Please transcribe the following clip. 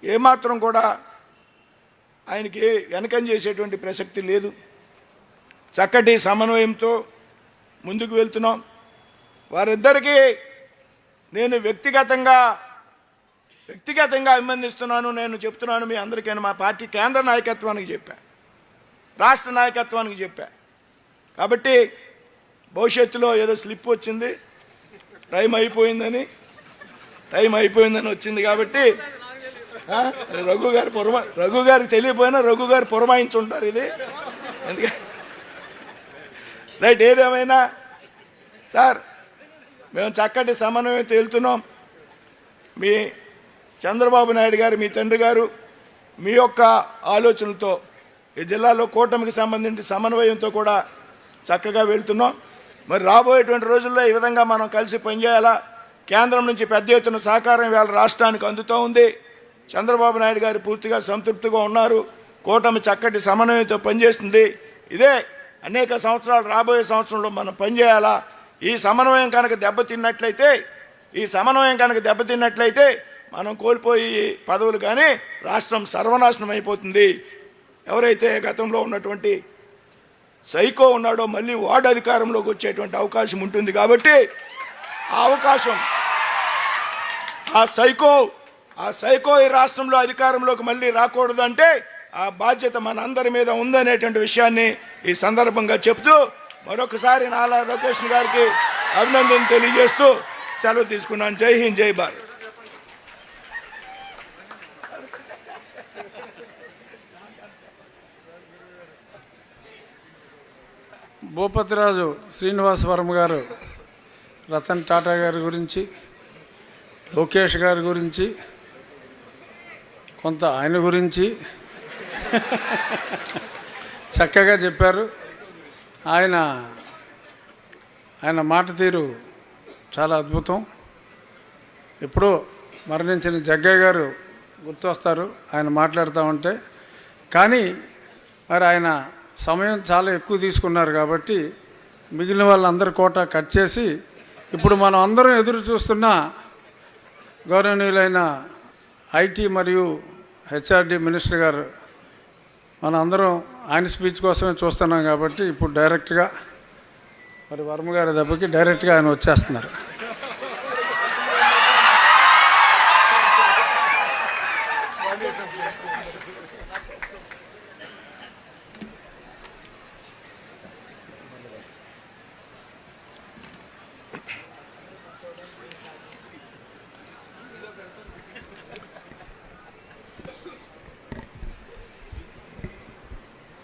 ఏమాత్రం కూడా ఆయనకి వెనకం చేసేటువంటి ప్రసక్తి లేదు. చక్కటి సమన్వయంతో ముందుకు వెళ్తున్నాం. వారిద్దరికీ నేను వ్యక్తిగతంగా అభినందిస్తున్నాను. నేను చెప్తున్నాను మీ అందరికీ, మా పార్టీ కేంద్ర నాయకత్వానికి చెప్పా, రాష్ట్ర నాయకత్వానికి చెప్పా. కాబట్టి భవిష్యత్తులో ఏదో స్లిప్ వచ్చింది, టైం అయిపోయిందని వచ్చింది. కాబట్టి రఘు గారికి తెలియపోయినా రఘు గారు పురమాయించుంటారు ఇది. ఎందుకంటే రైట్, ఏదేమైనా సార్ మేము చక్కటి సమన్వయంతో వెళ్తున్నాం. మీ చంద్రబాబు నాయుడు గారు, మీ తండ్రి గారు, మీ యొక్క ఆలోచనలతో ఈ జిల్లాలో కూటమికి సంబంధించి సమన్వయంతో కూడా చక్కగా వెళ్తున్నాం. మరి రాబోయేటువంటి రోజుల్లో ఈ విధంగా మనం కలిసి పనిచేయాలా. కేంద్రం నుంచి పెద్ద ఎత్తున సహకారం ఇవాళ రాష్ట్రానికి అందుతూ ఉంది. చంద్రబాబు నాయుడు గారు పూర్తిగా సంతృప్తిగా ఉన్నారు. కూటమి చక్కటి సమన్వయంతో పనిచేస్తుంది. ఇదే అనేక సంవత్సరాలు రాబోయే సంవత్సరంలో మనం పనిచేయాలా. ఈ సమన్వయం కనుక దెబ్బతిన్నట్లయితే మనం కోల్పోయి పదవులు కానీ రాష్ట్రం సర్వనాశనం అయిపోతుంది. ఎవరైతే గతంలో ఉన్నటువంటి సైకో ఉన్నాడో మళ్ళీ వార్డు అధికారంలోకి వచ్చేటువంటి అవకాశం ఉంటుంది. కాబట్టి ఆ అవకాశం ఆ సైకో ఈ రాష్ట్రంలో అధికారంలోకి మళ్ళీ రాకూడదంటే ఆ బాధ్యత మన అందరి మీద ఉందనేటువంటి విషయాన్ని ఈ సందర్భంగా చెప్తూ మరొకసారి నారా లోకేష్ గారికి అభినందన తెలియజేస్తూ సెలవు తీసుకున్నాను. జై హింద్, జై భారత్. భూపతిరాజు శ్రీనివాసవరం గారు రతన్ టాటా గారి గురించి, లోకేష్ గారి గురించి, కొంత ఆయన గురించి చక్కగా చెప్పారు. ఆయన మాట తీరు చాలా అద్భుతం. ఎప్పుడో మరణించిన జగ్గయ్య గారు గుర్తొస్తారు ఆయన మాట్లాడుతూ ఉంటే. కానీ మరి ఆయన సమయం చాలా ఎక్కువ తీసుకున్నారు కాబట్టి మిగిలిన వాళ్ళందరి కోటా కట్ చేసి ఇప్పుడు మనం అందరం ఎదురు చూస్తున్న గౌరవనీయులైన ఐటీ మరియు హెచ్ఆర్డి మినిస్టర్ గారు మనం అందరం ఆయన స్పీచ్ కోసమే చూస్తున్నాం. కాబట్టి ఇప్పుడు డైరెక్ట్గా మరి వర్మ గారి దెబ్బకి డైరెక్ట్గా ఆయన వచ్చేస్తున్నారు.